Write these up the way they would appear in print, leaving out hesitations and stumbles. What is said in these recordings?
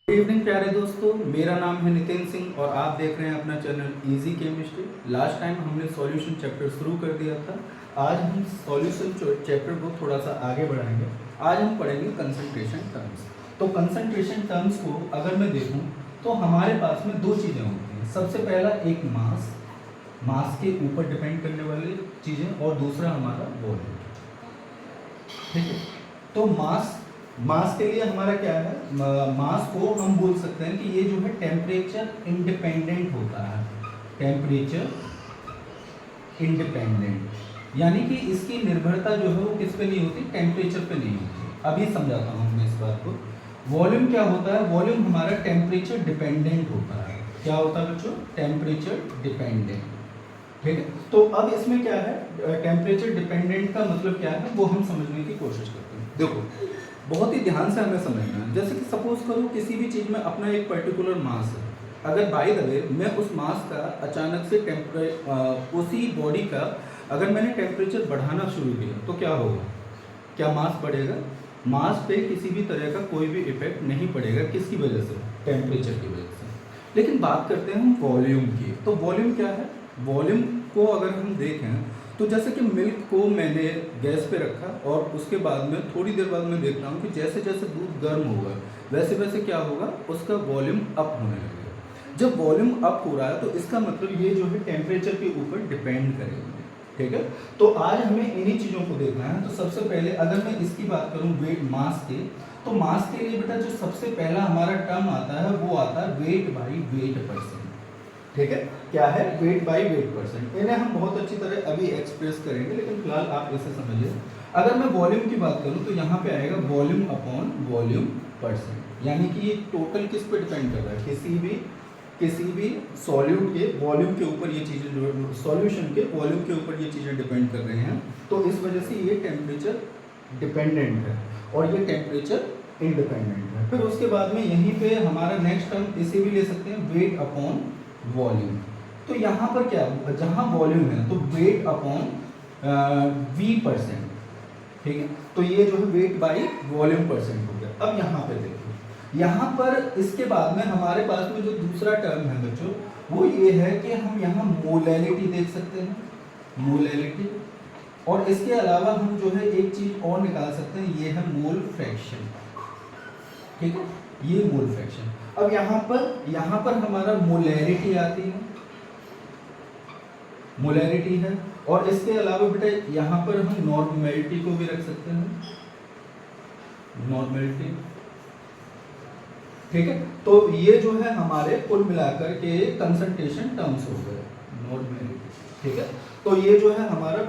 Good evening प्यारे दोस्तों, मेरा नाम है नितिन सिंह और आप देख रहे हैं अपना channel easy chemistry. Last time हमने सॉल्यूशन चैप्टर शुरू कर दिया था। आज हम सॉल्यूशन चैप्टर को थोड़ा सा आगे बढ़ाएंगे। आज हम पढ़ेंगे कंसंट्रेशन टर्म्स। तो कंसंट्रेशन टर्म्स को अगर मैं देखूं तो हमारे पास में दो चीज़ें होती हैं। सबसे पहला एक मास के ऊपर डिपेंड करने वाली चीज़ें, और दूसरा हमारा वॉल्यूम। ठीक है, तो मास के लिए हमारा क्या है, मास को हम बोल सकते हैं कि ये जो है टेम्परेचर इंडिपेंडेंट होता है। टेम्परेचर इंडिपेंडेंट यानी कि इसकी निर्भरता जो है वो किस पे नहीं होती, टेम्परेचर पे नहीं होती। अभी समझाता हूँ मैं इस बात को। वॉल्यूम क्या होता है, वॉल्यूम हमारा टेम्परेचर डिपेंडेंट होता है। क्या होता है बच्चों, टेम्परेचर डिपेंडेंट। ठीक है, तो अब इसमें क्या है, टेम्परेचर डिपेंडेंट का मतलब क्या है वो हम समझने की कोशिश करते हैं। देखो, बहुत ही ध्यान से हमें समझना है। जैसे कि सपोज करो किसी भी चीज़ में अपना एक पर्टिकुलर मास है। अगर बाय द वे मैं उस मास का अचानक से उसी बॉडी का अगर मैंने टेम्परेचर बढ़ाना शुरू किया तो क्या होगा, क्या मास बढ़ेगा? मास पे किसी भी तरह का कोई भी इफेक्ट नहीं पड़ेगा। किसकी वजह से? टेम्परेचर की वजह से। लेकिन बात करते हैं हम वॉल्यूम की। तो वॉल्यूम क्या है? वॉल्यूम को अगर हम देखें तो जैसे कि मिल्क को मैंने गैस पे रखा और उसके बाद में थोड़ी देर बाद मैं देख रहा हूँ कि जैसे जैसे दूध गर्म होगा वैसे वैसे क्या होगा, उसका वॉल्यूम अप होने लगेगा। जब वॉल्यूम अप हो रहा है तो इसका मतलब ये जो है टेम्परेचर के ऊपर डिपेंड करेगा। ठीक है, तो आज हमें इन्हीं चीज़ों को देखना है। तो सबसे पहले अगर मैं इसकी बात करूँ वेट मास के, तो मास के लिए बेटा जो सबसे पहला हमारा टर्म आता है वो आता है वेट बाई वेट परसेंट। ठीक है, क्या है? Wait by weight percent. इन्हें हम बहुत अच्छी तरह अभी एक्सप्रेस करेंगे, लेकिन फिलहाल आप इसे समझिए। अगर मैं वॉल्यूम की बात करूं तो यहाँ पे आएगा वॉल्यूम अपॉन वॉल्यूम परसेंट, यानी कि ये टोटल किस पे डिपेंड कर रहा है, किसी भी सॉल्यूट के वॉल्यूम के ऊपर ये चीज़ें जो सॉल्यूशन के वॉल्यूम के ऊपर ये चीज़ें डिपेंड कर रहे हैं। तो इस वजह से ये टेम्परेचर डिपेंडेंट है और ये टेम्परेचर इंडिपेंडेंट है। फिर उसके बाद में यहीं पे हमारा नेक्स्ट टर्म इसे भी ले सकते हैं, वेट अपॉन वॉल्यूम। तो यहाँ पर क्या, जहाँ वॉल्यूम है तो वेट अपॉन वी परसेंट। ठीक है, तो ये जो है वेट बाई वॉल्यूम परसेंट हो गया। अब यहाँ पे देखो, यहाँ पर इसके बाद में हमारे पास में जो दूसरा टर्म है बच्चों वो ये है कि हम यहाँ मोलैलिटी देख सकते हैं, मोलैलिटी। और इसके अलावा हम जो है एक चीज और निकाल सकते हैं, ये है मोल फ्रैक्शन। ठीक है, ये मोल फ्रैक्शन। अब यहाँ पर हमारा मोलैरिटी आती है, मोलैरिटी है। और इसके अलावा बेटा यहाँ पर हम नॉर्मैलिटी को भी रख सकते हैं, नॉर्मैलिटी। ठीक है, तो ये जो है हमारे कुल मिलाकर के कंसंट्रेशन टर्म्स हो गए, नॉर्मैलिटी। ठीक है, तो ये जो है हमारा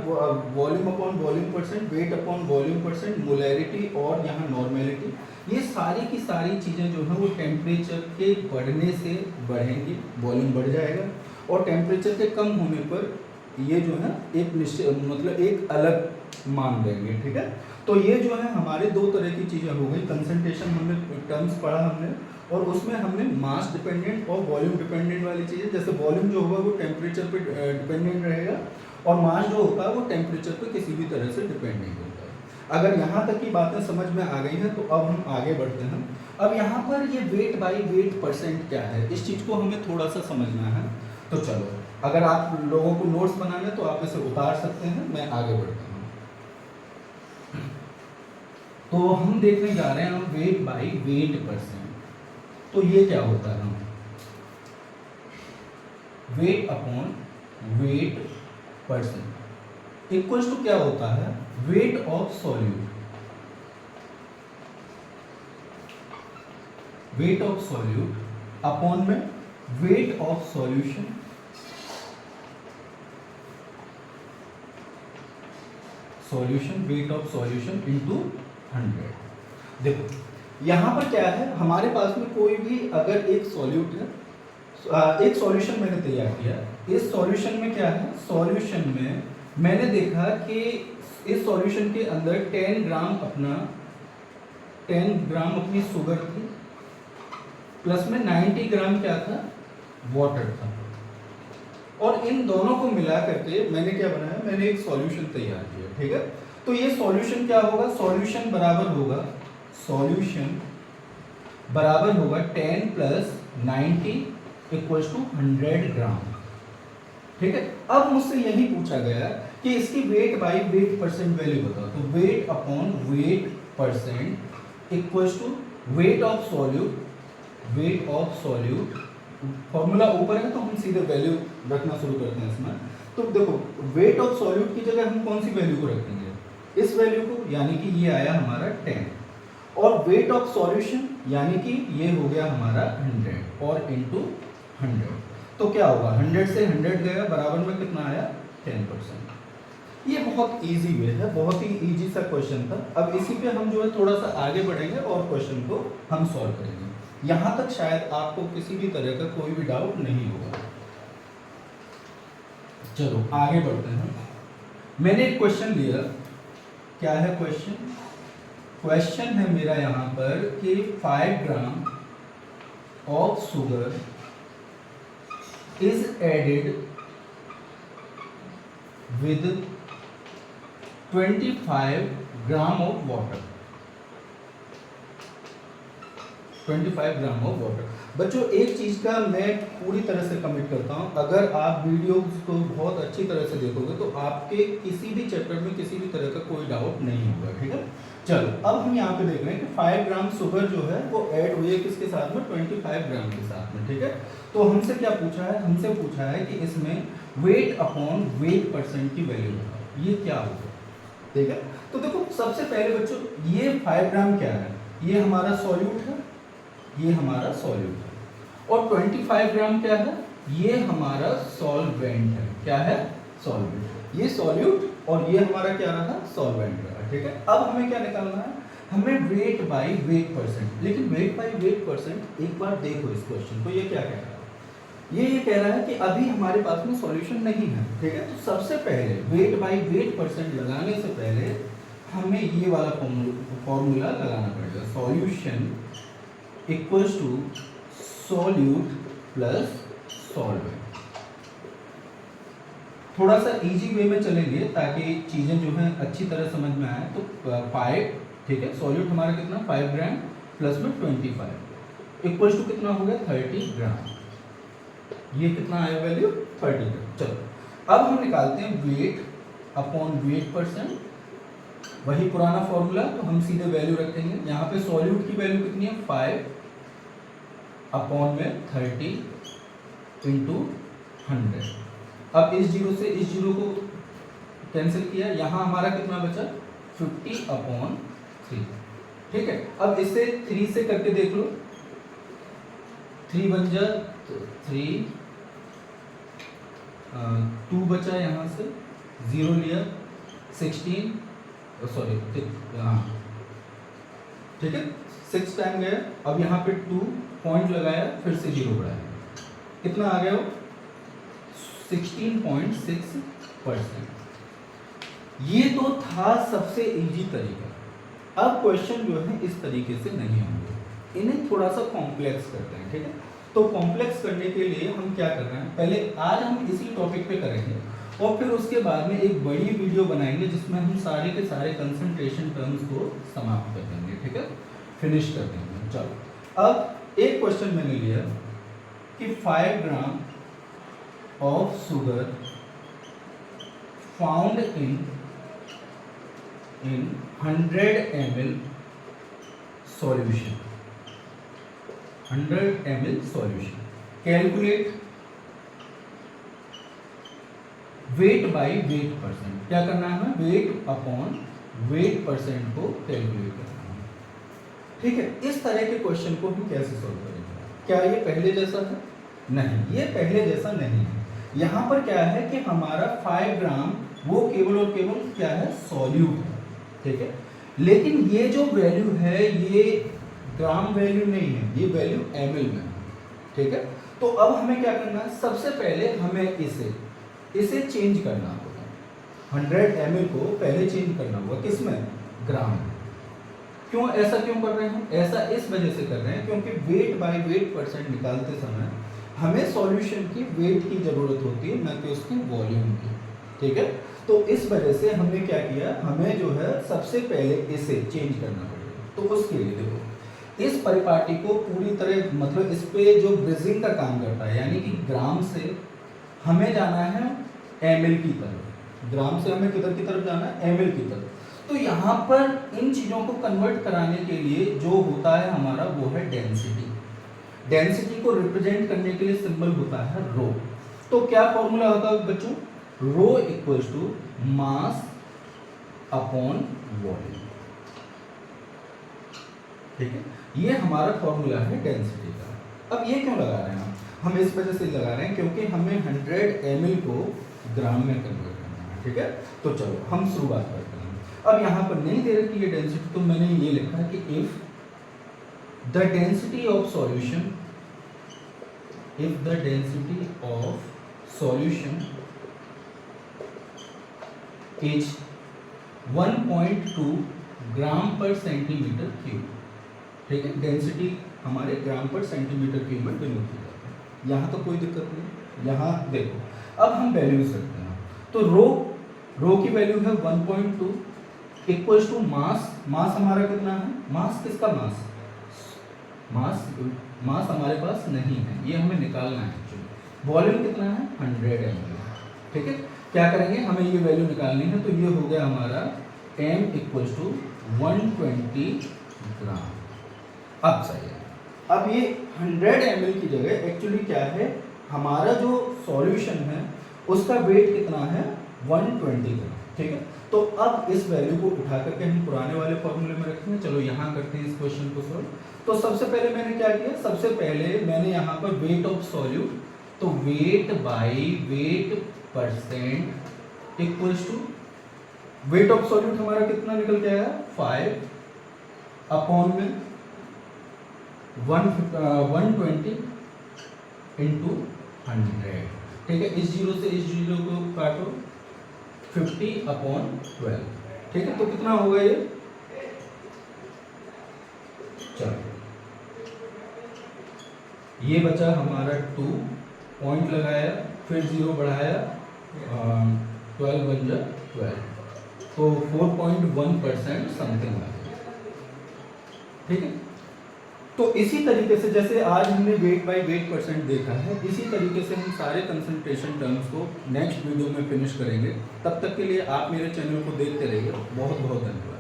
volume upon volume percent, weight upon volume percent, molarity और यहाँ नॉर्मैलिटी, ये सारी की सारी चीज़ें जो है वो टेम्परेचर के बढ़ने से बढ़ेंगी, वॉल्यूम बढ़ जाएगा। और टेम्परेचर के कम होने पर ये जो है एक निश्चित मतलब एक अलग मान देंगे। ठीक है, तो ये जो है हमारे दो तरह की चीज़ें हो गई। कंसंट्रेशन हमने टर्म्स पढ़ा हमने, और उसमें हमने मास डिपेंडेंट और वॉल्यूम डिपेंडेंट वाली चीज़ें, जैसे वॉल्यूम जो होगा वो टेम्परेचर पे डिपेंडेंट रहेगा और मास जो होता है वो टेम्परेचर पे किसी भी तरह से डिपेंड नहीं होता है। अगर यहाँ तक की बातें समझ में आ गई हैं तो अब हम आगे बढ़ते हैं। अब यहाँ पर ये वेट बाई वेट परसेंट क्या है, इस चीज़ को हमें थोड़ा सा समझना है। तो चलो, अगर आप लोगों को नोट्स बनाने तो आप इसे उतार सकते हैं, मैं आगे बढ़ता हूँ। तो हम देखने जा रहे हैं वेट बाई वेट परसेंट। तो ये क्या होता है, weight upon weight percent equals to क्या होता है, weight of solute, weight of solute upon में weight of solution, weight of solution into 100। देखो यहाँ पर क्या है, हमारे पास में कोई भी अगर एक सॉल्यूट है, एक सॉल्यूशन मैंने तैयार किया। इस सॉल्यूशन में क्या है, सॉल्यूशन में मैंने देखा कि इस सॉल्यूशन के अंदर 10 ग्राम अपनी शुगर थी, प्लस में 90 ग्राम क्या था, वाटर था। और इन दोनों को मिला करके मैंने क्या बनाया, मैंने एक सॉल्यूशन तैयार किया। ठीक है, तो ये सॉल्यूशन क्या होगा, सॉल्यूशन बराबर होगा सॉल्यूशन बराबर होगा 10 प्लस 90 इक्वल्स टू 100 ग्राम। ठीक है, अब मुझसे यही पूछा गया कि इसकी weight by weight percent value बताओ, तो weight upon weight percent equals to weight of solute, weight of solute, formula ऊपर है तो हम सीधे वैल्यू रखना शुरू करते हैं इसमें। तो देखो वेट ऑफ सॉल्यूट की जगह हम कौन सी वैल्यू को रखेंगे, इस वैल्यू को, यानी कि ये आया हमारा 10, और वेट ऑफ सॉल्यूशन यानी कि ये हो गया हमारा 100 और इनटू 100, तो क्या होगा 100 से 100 गया, बराबर में कितना आया 10%। ये बहुत इजी वे है, बहुत ही इजी सा क्वेश्चन था। अब इसी पे हम जो है थोड़ा सा आगे बढ़ेंगे और क्वेश्चन को हम सॉल्व करेंगे। यहाँ तक शायद आपको किसी भी तरह का कोई भी डाउट नहीं होगा। चलो आगे बढ़ते हैं। मैंने एक क्वेश्चन लिया, क्या है क्वेश्चन? क्वेश्चन है मेरा यहाँ पर कि 5 gram of sugar is added with 25 gram of water, 25 gram of water. बच्चों एक चीज़ का मैं पूरी तरह से कमिट करता हूँ, अगर आप वीडियो को बहुत अच्छी तरह से देखोगे तो आपके किसी भी चैप्टर में किसी भी तरह का कोई डाउट नहीं होगा। ठीक है, चलो अब हम यहाँ पे देख रहे हैं कि 5 ग्राम शुगर जो है वो ऐड हुई है किसके साथ में, 25 ग्राम के साथ में। ठीक है, तो हमसे क्या पूछा है, हमसे पूछा है कि इसमें वेट अपॉन वेट परसेंट की वैल्यू बताओ, ये क्या होगा। ठीक है, तो देखो सबसे पहले बच्चों ये 5 ग्राम क्या है, ये हमारा सॉल्यूट है, ये हमारा सॉल्यूट है, और 25 ग्राम क्या है, ये हमारा सॉल्वेंट है। क्या है? सॉल्वेंट। ये सॉल्यूट और ये हमारा क्या रहा, सॉल्वेंट रहा। ठीक है, अब हमें क्या निकालना है, हमें वेट बाई वेट परसेंट। लेकिन वेट बाई वेट परसेंट एक बार देखो इस क्वेश्चन को, ये क्या कह रहा है, ये कह रहा है कि अभी हमारे पास में सॉल्यूशन नहीं है। ठीक है, तो सबसे पहले वेट बाई वेट परसेंट लगाने से पहले हमें ये वाला फॉर्मूला लगाना पड़ेगा, solution equals to solute plus solvent. थोड़ा सा इजी वे में चलेंगे ताकि चीजें जो हैं अच्छी तरह समझ में आए। तो 5, ठीक है, सॉल्यूट हमारा कितना 5 ग्राम प्लस में 25 इक्वल्स टू कितना हो गया 30 ग्राम। ये कितना आया वैल्यू 30 ग्राम। चलो अब हम निकालते हैं वेट अपॉन वेट परसेंट, वही पुराना फॉर्मूला, तो हम सीधे वैल्यू रखेंगे। यहाँ पे सॉल्यूट की वैल्यू कितनी है 5 अपॉन में 30 इंटू 100। अब इस जीरो से इस जीरो को कैंसिल किया, यहाँ हमारा कितना बचा 50 अपॉन 3। ठीक है, अब इसे 3 से करके देख लो, 3 बन जा 3, 2 बचा, यहाँ से 0 लिया, 16 सॉरी हाँ ठीक है 6 टाइम गया। अब यहाँ पे 2 पॉइंट लगाया, फिर से 0 बढ़ाया, कितना आ गया वो 16.6%। ये तो था सबसे इजी तरीका। अब क्वेश्चन जो है इस तरीके से नहीं होंगे, इन्हें थोड़ा सा कॉम्प्लेक्स करते हैं। ठीक है, तो कॉम्प्लेक्स करने के लिए हम क्या कर रहे हैं, पहले आज हम इसी टॉपिक पे करेंगे और फिर उसके बाद में एक बड़ी वीडियो बनाएंगे जिसमें हम सारे के सारे कंसंट्रेशन टर्म्स को समाप्त कर देंगे। ठीक है, फिनिश कर देंगे। चलो अब एक क्वेश्चन मैंने लिया कि 5 gram of sugar found in 100 ml solution, 100 ml solution, calculate wait by weight percent. क्या करना है हमें, वेट अपॉन वेट परसेंट को कैलकुलेट करना है। ठीक है, इस तरह के क्वेश्चन को हम कैसे सॉल्व करेंगे? क्या ये पहले जैसा है? नहीं, ये पहले जैसा नहीं है। यहाँ पर क्या है कि हमारा 5 ग्राम वो केवल और केवल क्या है, सॉल्यूट है। ठीक है, लेकिन ये जो वैल्यू है ये ग्राम वैल्यू नहीं है, ये वैल्यू ml में है। ठीक है, तो अब हमें क्या करना है, सबसे पहले हमें इसे चेंज करना होगा। 100 ml को पहले चेंज करना होगा किसमें, ग्राम में। क्यों ऐसा क्यों कर रहे हैं हम, ऐसा इस वजह से कर रहे हैं क्योंकि वेट बाई वेट परसेंट निकालते समय हमें सॉल्यूशन की वेट की जरूरत होती है, न कि उसकी वॉल्यूम की। ठीक है, तो इस वजह से हमने क्या किया, हमें जो है सबसे पहले इसे चेंज करना पड़ेगा। तो उसके लिए देखो इस परिपाटी को पूरी तरह मतलब इस पे जो ब्रिजिंग का काम करता है, यानी कि ग्राम से हमें जाना है ml की तरफ, ग्राम से हमें किधर की तरफ जाना है, ml की तरफ। तो यहाँ पर इन चीज़ों को कन्वर्ट कराने के लिए जो होता है हमारा वो है डेंसिटी। डेंसिटी को रिप्रेजेंट करने के लिए सिंबल होता है रो। तो क्या फॉर्मूला होता है बच्चों, rho equals to mass upon volume. ठीक है, ये हमारा फॉर्मूला है डेंसिटी का। अब ये क्यों लगा रहे हैं हम इस वजह से लगा रहे हैं क्योंकि हमें 100 ml को ग्राम में कन्वर्ट करना है। ठीक है, तो चलो हम शुरुआत करते हैं। अब यहाँ पर नहीं दे रखी है डेंसिटी, तो मैंने ये लिखा है कि if the density of solution, if the density of solution is 1.2 ग्राम पर सेंटीमीटर क्यूब। ठीक है, डेंसिटी हमारे ग्राम पर सेंटीमीटर क्यूब में डिनोट की जाती है। यहाँ तो कोई दिक्कत नहीं। यहाँ देखो, अब हम वैल्यूज रखते हैं। तो रो की वैल्यू है 1.2 इक्वल्स टू मास। मास हमारा कितना है, मास किसका मास, मास हमारे पास नहीं है, ये हमें निकालना है एक्चुअली। वॉल्यूम कितना है, 100 ml। ठीक है, क्या करेंगे, हमें ये वैल्यू निकालनी है। तो ये हो गया हमारा m इक्वल्स टू 120 ग्राम। अब सही है, अब ये 100 ml की जगह एक्चुअली क्या है, हमारा जो सॉल्यूशन है उसका वेट कितना है, 120 ग्राम। ठीक है, तो अब इस वैल्यू को उठा करके हम पुराने वाले फॉर्मूले में रखेंगे। चलो यहाँ करते हैं इस क्वेश्चन को सॉल्व। तो सबसे पहले मैंने क्या किया, सबसे पहले मैंने यहाँ पर वेट ऑफ सॉल्यूट, तो weight by weight percent equals to weight of solute हमारा कितना निकल के आया, 5 अपॉन में 120 इंटू 100। ठीक है, इस जीरो से इस जीरो को काटो, 50 अपॉन 12। ठीक है, तो कितना होगा ये, चलो ये बचा हमारा 2 पॉइंट लगाया, फिर 0 बढ़ाया, 12 बन जा 12, तो 4.1% समथिंग आ गया। ठीक है, तो इसी तरीके से जैसे आज हमने वेट बाय वेट परसेंट देखा है, इसी तरीके से हम सारे कंसंट्रेशन टर्म्स को नेक्स्ट वीडियो में फिनिश करेंगे। तब तक के लिए आप मेरे चैनल को देखते रहिए। बहुत बहुत धन्यवाद।